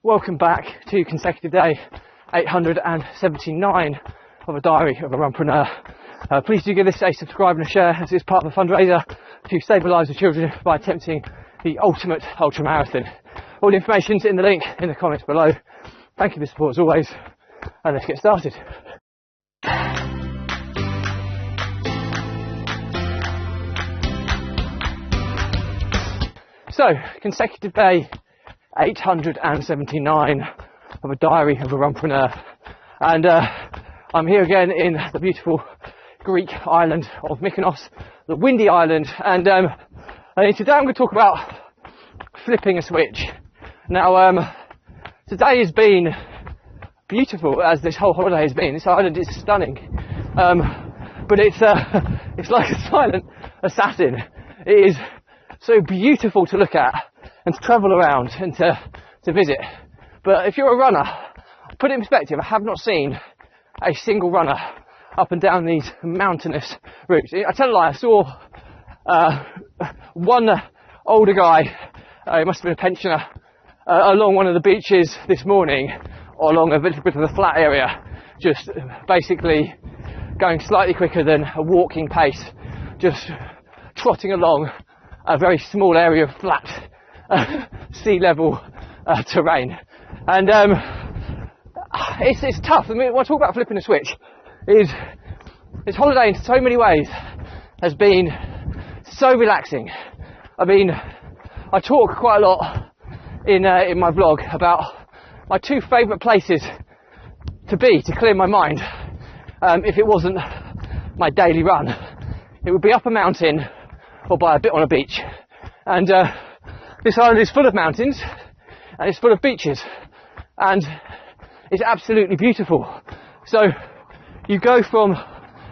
Welcome back to consecutive day 879 of a diary of a runpreneur. Please do give this a subscribe and a share, as it's part of a fundraiser to save the lives of children by attempting the ultimate ultra marathon. All the information's in the link in the comments below. Thank you for the support as always, and let's get started. So, consecutive day 879 of a diary of a runpreneur, and I'm here again in the beautiful Greek island of Mykonos, the windy island, and today I'm going to talk about flipping a switch. Now, today has been beautiful, as this whole holiday has been. This island is stunning, but it's like a silent assassin. It is so beautiful to look at and to travel around and to visit. But if you're a runner, put it in perspective, I have not seen a single runner up and down these mountainous routes. I tell a lie, I saw one older guy, he must have been a pensioner, along one of the beaches this morning, or along a little bit of the flat area, just basically going slightly quicker than a walking pace, just trotting along a very small area of flat sea level terrain. And it's tough. I mean, when I talk about flipping a switch, this holiday in so many ways has been so relaxing. I mean, I talk quite a lot in my vlog about my two favourite places to be to clear my mind. If it wasn't my daily run, it would be up a mountain or by a bit on a beach. And this island is full of mountains and it's full of beaches, and it's absolutely beautiful. So you go from,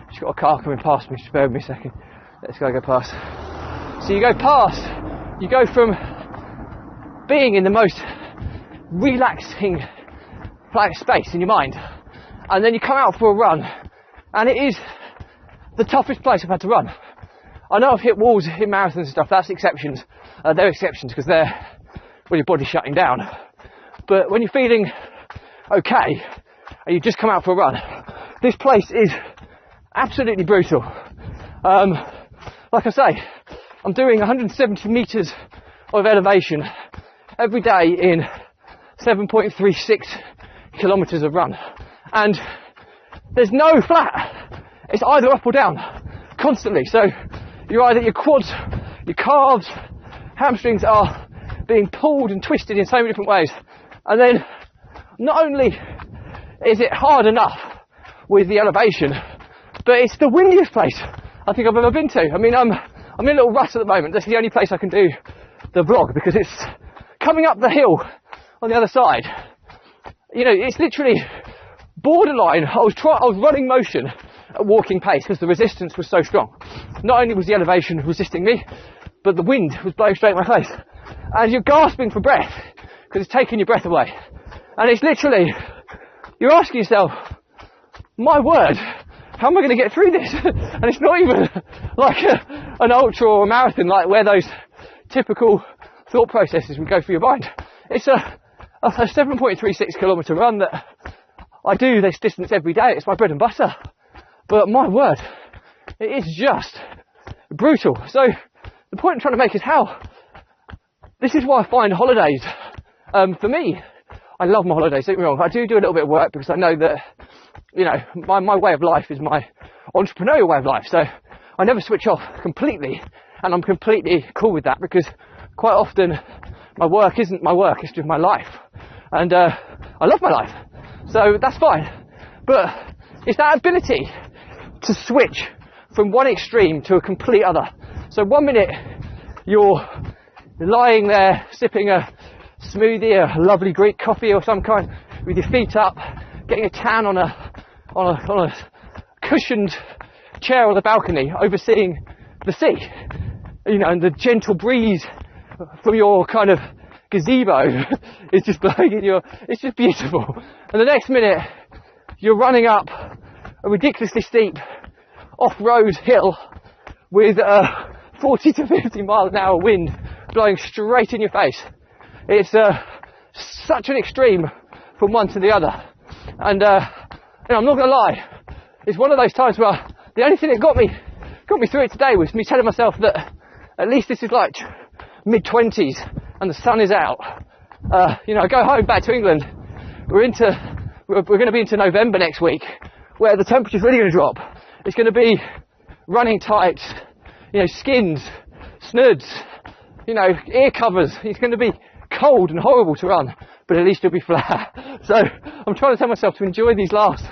just got a car coming past me, just bear with me a second, let's go past. So you go from being in the most relaxing space in your mind, and then you come out for a run, and it is the toughest place I've had to run. I know I've hit walls in marathons and stuff, that's exceptions. They're exceptions because they're when your body's shutting down. But when you're feeling okay and you just come out for a run, this place is absolutely brutal. Like I say, I'm doing 170 metres of elevation every day in 7.36 kilometres of run. And there's no flat. It's either up or down constantly. So you're either, your quads, your calves, hamstrings are being pulled and twisted in so many different ways. And then not only is it hard enough with the elevation, but it's the windiest place I think I've ever been to. I mean, I'm in a little rut at the moment. That's the only place I can do the vlog because it's coming up the hill on the other side. You know, it's literally borderline. I was running motion at walking pace because the resistance was so strong. Not only was the elevation resisting me, but the wind was blowing straight in my face. And you're gasping for breath because it's taking your breath away. And it's literally, you're asking yourself, my word, how am I going to get through this? And it's not even like an ultra or a marathon, like where those typical thought processes would go through your mind. It's a 7.36 kilometre run that I do this distance every day. It's my bread and butter. But my word, it is just brutal. So the point I'm trying to make is this is why I find holidays, for me, I love my holidays, don't get me wrong. I do a little bit of work because I know that, you know, my way of life is my entrepreneurial way of life. So I never switch off completely, and I'm completely cool with that because quite often my work isn't my work, it's just my life. And I love my life. So that's fine. But it's that ability to switch from one extreme to a complete other. So 1 minute you're lying there sipping a smoothie, a lovely Greek coffee or some kind, with your feet up, getting a tan on a cushioned chair on the balcony, overseeing the sea, you know, and the gentle breeze from your kind of gazebo is just blowing in your. It's just beautiful. And the next minute, you're running up a ridiculously steep off-road hill with 40 to 50 mile an hour wind blowing straight in your face. It's such an extreme from one to the other. And I'm not gonna lie, it's one of those times where the only thing that got me through it today was me telling myself that at least this is like mid-20s and the sun is out. I go home back to England. We're going to be into November next week, where the temperature's really going to drop. It's going to be running tights, skins, snoods, ear covers. It's going to be cold and horrible to run, but at least it'll be flat. So I'm trying to tell myself to enjoy these last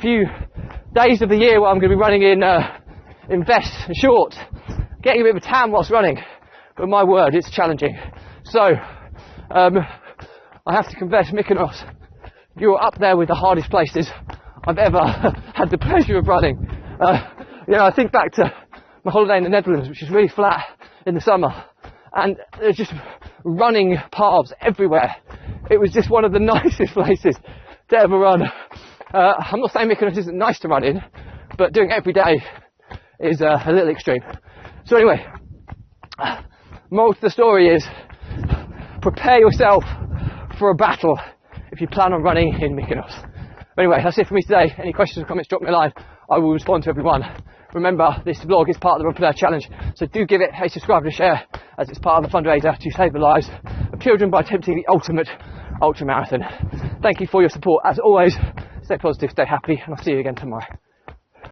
few days of the year where I'm going to be running in vests and shorts, getting a bit of a tan whilst running. But my word, it's challenging. So I have to confess, Mykonos, you're up there with the hardest places I've ever had the pleasure of running. I think back to my holiday in the Netherlands, which is really flat in the summer, and there's just running paths everywhere. It was just one of the nicest places to ever run. I'm not saying Mykonos isn't nice to run in, but doing it every day is a little extreme. So anyway, moral to the story is prepare yourself for a battle if you plan on running in Mykonos. Anyway, that's it for me today. Any questions or comments, drop me a line. I will respond to everyone. Remember, this vlog is part of the Runpreneur challenge, so do give it a subscribe and a share, as it's part of the fundraiser to save the lives of children by attempting the ultimate ultra marathon. Thank you for your support. As always, stay positive, stay happy, and I'll see you again tomorrow.